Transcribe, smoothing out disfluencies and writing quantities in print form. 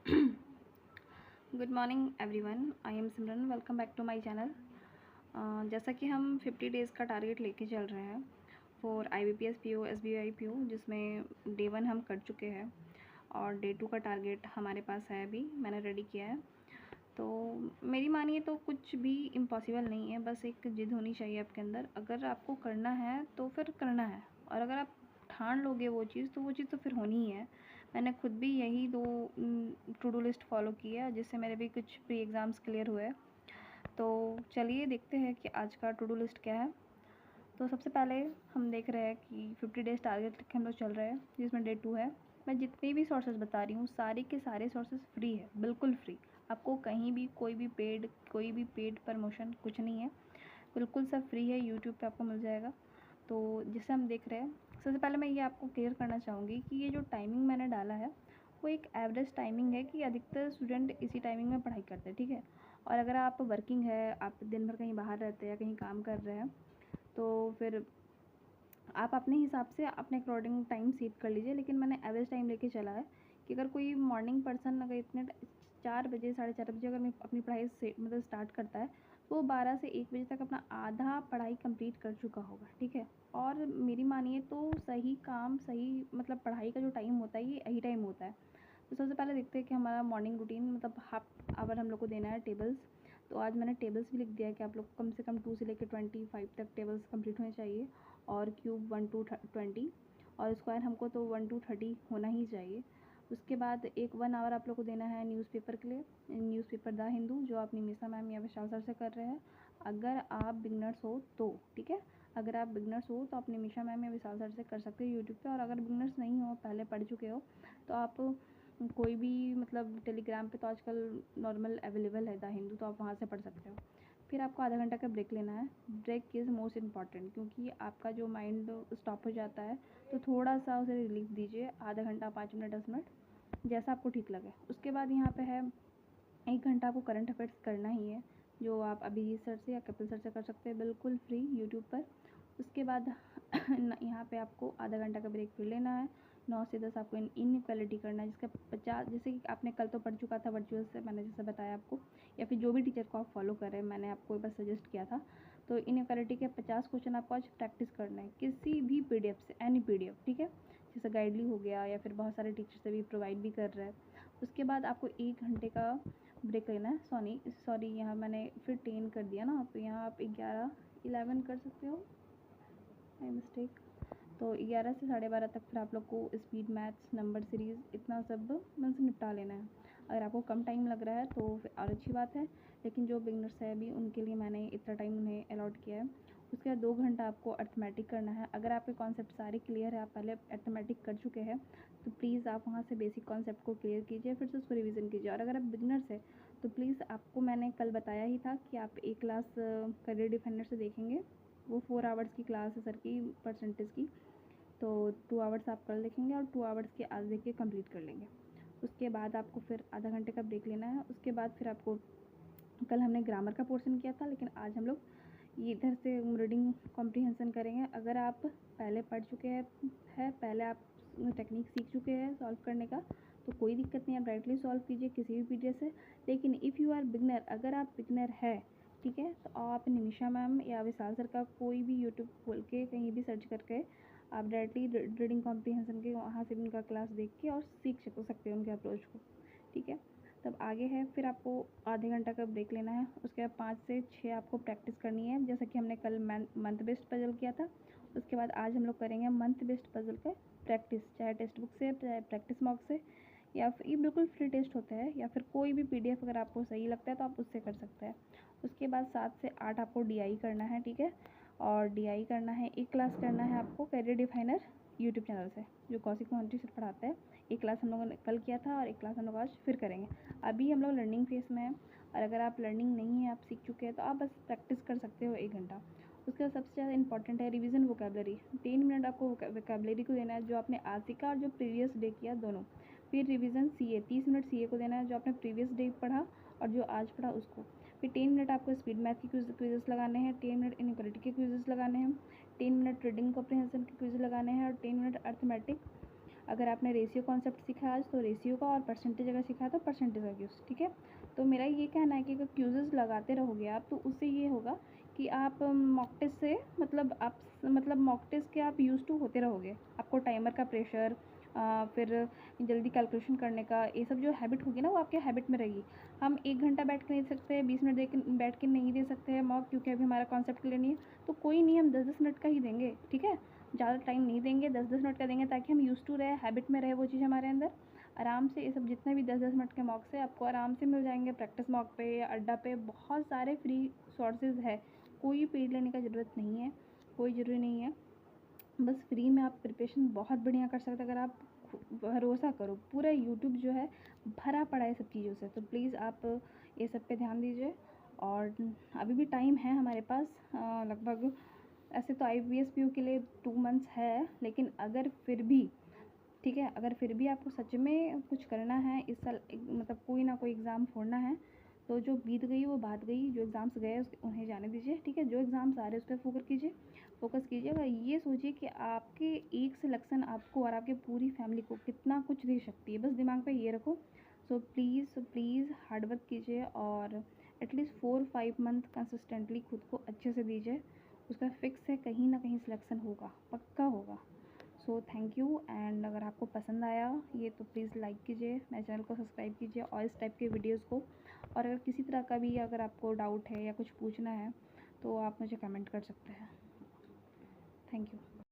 Good morning everyone, I am Simran. Welcome back to my channel. जैसा कि हम 50 days का टारगेट लेके चल रहे हैं for IBPS PO SBI PO, जिसमें डे 1 हम कर चुके हैं और डे 2 का टारगेट हमारे पास है, अभी मैंने रेडी किया है। तो मेरी मानिए तो कुछ भी इम्पॉसिबल नहीं है, बस एक ज़िद होनी चाहिए आपके अंदर। अगर आपको करना है तो फिर करना है, और अगर आप ठान लोगे वो चीज़ तो वो चीज़ तो फिर होनी ही है। मैंने खुद भी यही दो टू डू लिस्ट फॉलो की है, जिससे मेरे भी कुछ प्री एग्ज़ाम्स क्लियर हुए। तो चलिए देखते हैं कि आज का टू डू लिस्ट क्या है। तो सबसे पहले हम देख रहे हैं कि 50 डेज़ टारगेट लेके हम लोग चल रहे हैं, जिसमें डे 2 है। मैं जितने भी सोर्सेज बता रही हूँ सारे के सारे सोर्सेज फ्री है, बिल्कुल फ्री। आपको कहीं भी कोई भी पेड प्रमोशन कुछ नहीं है, बिल्कुल सब फ्री है, यूट्यूब पे आपको मिल जाएगा। तो जिसे हम देख रहे हैं, सबसे पहले मैं ये आपको क्लियर करना चाहूँगी कि ये जो टाइमिंग मैंने डाला है वो एक एवरेज टाइमिंग है, कि अधिकतर स्टूडेंट इसी टाइमिंग में पढ़ाई करते हैं, ठीक है। और अगर आप वर्किंग है, आप दिन भर कहीं बाहर रहते हैं या कहीं काम कर रहे हैं, तो फिर आप अपने हिसाब से अपने अकॉर्डिंग टाइम सेट कर लीजिए। लेकिन मैंने एवरेज टाइम लेके चला है कि अगर कोई मॉर्निंग पर्सन अगर इतने 4 बजे 4:30 बजे अगर मैं अपनी पढ़ाई से मतलब स्टार्ट करता है, तो वो 12 से 1 बजे तक अपना आधा पढ़ाई कंप्लीट कर चुका होगा, ठीक है। और मेरी मानिए तो सही काम, सही मतलब पढ़ाई का जो टाइम होता है ये यही टाइम होता है। तो सबसे पहले देखते हैं कि हमारा मॉर्निंग रूटीन मतलब हाफ आवर हम लोग को देना है टेबल्स। तो आज मैंने टेबल्स भी लिख दिया है कि आप लोग कम से कम 2 से लेकर 25 तक टेबल्स कंप्लीट होने चाहिए, और क्यूब 1 to 20, और स्क्वायर हमको तो 1 to 30 होना ही चाहिए। उसके बाद एक 1 आवर आप लोग को देना है न्यूज़पेपर के लिए, न्यूज़पेपर द हिंदू, जो आप निमिषा मैम या विशाल सर से कर रहे हैं। अगर आप बिगनर्स हो तो ठीक है, अगर आप बिगनर्स हो तो आप निमिषा मैम या विशाल सर से कर सकते हो यूट्यूब पे। और अगर बिगनर्स नहीं हो, पहले पढ़ चुके हो, तो आप कोई भी मतलब टेलीग्राम पे तो आजकल नॉर्मल अवेलेबल है द हिंदू, तो आप वहाँ से पढ़ सकते हो। फिर आपको आधा घंटा का ब्रेक लेना है। ब्रेक इज़ मोस्ट इम्पॉर्टेंट, क्योंकि आपका जो माइंड स्टॉप हो जाता है, तो थोड़ा सा उसे रिलीफ दीजिए, आधा घंटा, 5 मिनट, 10 मिनट, जैसा आपको ठीक लगे। उसके बाद यहाँ पे है 1 घंटा आपको करंट अफेयर्स करना ही है, जो आप अभिजीत सर से या कपिल सर से कर सकते हैं, बिल्कुल फ्री यूट्यूब पर। उसके बाद यहाँ पे आपको आधा घंटा का ब्रेक फिर लेना है। 9 से 10 आपको इनइक्वालिटी करना है, जिसका 50, जैसे कि आपने कल तो पढ़ चुका था वर्चुअल से, मैंने जैसे बताया आपको, या फिर जो भी टीचर को आप फॉलो कर रहे हैं, मैंने आपको बस सजेस्ट किया था। तो इनइक्वालिटी के 50 क्वेश्चन आपको आज प्रैक्टिस करना है, किसी भी PDF से, एनी PDF, ठीक है। जैसे गाइडली हो गया, या फिर बहुत सारे टीचर से भी प्रोवाइड भी कर रहे हैं। उसके बाद आपको 1 घंटे का ब्रेक लेना है। सॉरी यहाँ मैंने फिर 10 कर दिया ना, तो यहाँ आप 11 11 कर सकते हो, माई मिस्टेक। तो 11 से 12:30 तक फिर आप लोग को स्पीड, मैथ्स, नंबर सीरीज़, इतना सब मन से निपटा लेना है। अगर आपको कम टाइम लग रहा है तो फिर और अच्छी बात है, लेकिन जो बिगनर्स है अभी, उनके लिए मैंने इतना टाइम उन्हें अलॉट किया है। उसके बाद 2 घंटा आपको अर्थमेटिक करना है। अगर आपके कॉन्सेप्ट सारे क्लियर है, आप पहले अर्थमेटिक कर चुके हैं, तो प्लीज़ आप वहाँ से बेसिक कॉन्सेप्ट को क्लियर कीजिए, फिर से उसको रिवीजन कीजिए। और अगर आप बिगनर्स है तो प्लीज़, आपको मैंने कल बताया ही था कि आप एक क्लास करियर डिफाइनर से देखेंगे। वो 4 आवर्स की क्लास है सर की, परसेंटेज की। तो 2 आवर्स आप कल देखेंगे और 2 आवर्स के आज देख के कंप्लीट कर लेंगे। उसके बाद आपको फिर आधा घंटे का ब्रेक लेना है। उसके बाद फिर आपको, कल हमने ग्रामर का पोर्शन किया था, लेकिन आज हम लोग ये इधर से रीडिंग कॉम्प्रीहेंशन करेंगे। अगर आप पहले पढ़ चुके हैं, पहले आप टेक्निक सीख चुके हैं सॉल्व करने का, तो कोई दिक्कत नहीं, आप डायरेक्टली सॉल्व कीजिए किसी भी PDF से। लेकिन इफ़ यू आर बिगनर, अगर आप बिगनर है, ठीक है, तो आप निमिषा मैम या विशाल सर का कोई भी यूट्यूब खोल के कहीं भी सर्च करके आप डायरेक्टली रीडिंग कॉम्प्रीहेंशन के वहाँ से भी उनका क्लास देख के और सीख सकते हैं उनके अप्रोच को, ठीक है। तब आगे है, फिर आपको आधे घंटा का ब्रेक लेना है। उसके बाद 5 से 6 आपको प्रैक्टिस करनी है, जैसा कि हमने कल मंथ बेस्ड पजल किया था। उसके बाद आज हम लोग करेंगे मंथ बेस्ड पजल का प्रैक्टिस, चाहे टेक्स्ट बुक से, चाहे प्रैक्टिस मॉक से, या फिर ये बिल्कुल फ्री टेस्ट होता है, या फिर कोई भी PDF अगर आपको सही लगता है तो आप उससे कर सकते हैं। उसके बाद 7 से 8 आपको DI करना है, ठीक है। और DI करना है, एक क्लास करना है आपको करियर डिफाइनर यूट्यूब चैनल से, जो कौशिक मोहंती सर पढ़ाते हैं। एक क्लास हम लोगों ने कल किया था, और एक क्लास हम लोग आज फिर करेंगे। अभी हम लोग लर्निंग फेस में हैं, और अगर आप लर्निंग नहीं है, आप सीख चुके हैं, तो आप बस प्रैक्टिस कर सकते हो 1 घंटा। उसके बाद सबसे ज़्यादा इंपॉर्टेंट है रिवीजन वोकेबलरी। 3 मिनट आपको वोकेबलरी को देना है, जो आपने आज सीखा और जो प्रीवियस डे किया, दोनों। फिर रिवीजन CA, 30 मिनट CA को देना है, जो आपने प्रीवियस डे पढ़ा और जो आज पढ़ा उसको। फिर 10 मिनट आपको स्पीड मैथ की क्विजेस लगाने हैं, 10 मिनट इनइक्वालिटी के क्विजेस लगाने हैं, 10 मिनट रीडिंग कॉम्प्रिहेंशन के क्विज लगाने हैं, और 10 मिनट अर्थमेटिक अगर आपने रेशियो कॉन्सेप्ट सीखा आज तो रेशियो का, और परसेंटेज अगर सीखा तो परसेंटेज का यूज़, ठीक है। तो मेरा ये कहना है कि अगर क्यूजेज़ लगाते रहोगे आप तो उससे ये होगा कि आप मॉक टेस्ट से मतलब मॉक टेस्ट के आप यूज़ टू होते रहोगे। आपको टाइमर का प्रेशर, फिर जल्दी कैलकुलेशन करने का, ये सब जो हैबिट होगी ना वो आपके हैबिट में रहेगी। हम 1 घंटा बैठ के नहीं सकते, 20 मिनट बैठ के नहीं दे सकते हैं मॉक, क्योंकि अभी हमारा कॉन्सेप्ट क्लियर नहीं है। तो कोई नहीं, हम 10-10 मिनट का ही देंगे, ठीक है। ज़्यादा टाइम नहीं देंगे, 10-10 मिनट का देंगे ताकि हम यूज़ टू रहे, हैबिट में रहे वो चीज़ हमारे अंदर। आराम से ये सब जितने भी 10-10 मिनट के मॉक से आपको आराम से मिल जाएंगे। प्रैक्टिस मॉक पे या अड्डा पे बहुत सारे फ्री सोर्सेज है, कोई पेड लेने का ज़रूरत नहीं है, कोई ज़रूरी नहीं है। बस फ्री में आप प्रिपरेशन बहुत बढ़िया कर सकते हैं अगर आप भरोसा करो। पूरा यूट्यूब जो है भरा पड़ा है सब चीज़ों से। तो प्लीज़ आप ये सब पे ध्यान दीजिए। और अभी भी टाइम है हमारे पास, लगभग ऐसे तो IBPS PO के लिए 2 मंथ्स है, लेकिन अगर फिर भी, ठीक है, अगर फिर भी आपको सच में कुछ करना है इस साल, मतलब कोई ना कोई एग्ज़ाम फोड़ना है, तो जो बीत गई वो बात गई। जो एग्ज़ाम्स गए उन्हें जाने दीजिए, ठीक है। जो एग्ज़ाम्स आ रहे हैं उस पर फोकस कीजिए। और ये सोचिए कि आपके एक सिलेक्शन आपको और आपकी पूरी फैमिली को कितना कुछ दे सकती है, बस दिमाग पे ये रखो। सो प्लीज़ हार्ड वर्क कीजिए और एटलीस्ट 4-5 मंथ कंसिस्टेंटली खुद को अच्छे से दीजिए। उसका फिक्स है, कहीं ना कहीं सिलेक्शन होगा, पक्का होगा। So thank you. एंड अगर आपको पसंद आया ये तो प्लीज़ लाइक कीजिए, मेरे चैनल को सब्सक्राइब कीजिए और इस टाइप के वीडियोज़ को। और अगर किसी तरह का भी अगर आपको डाउट है या कुछ पूछना है तो आप मुझे कमेंट कर सकते हैं। Thank you.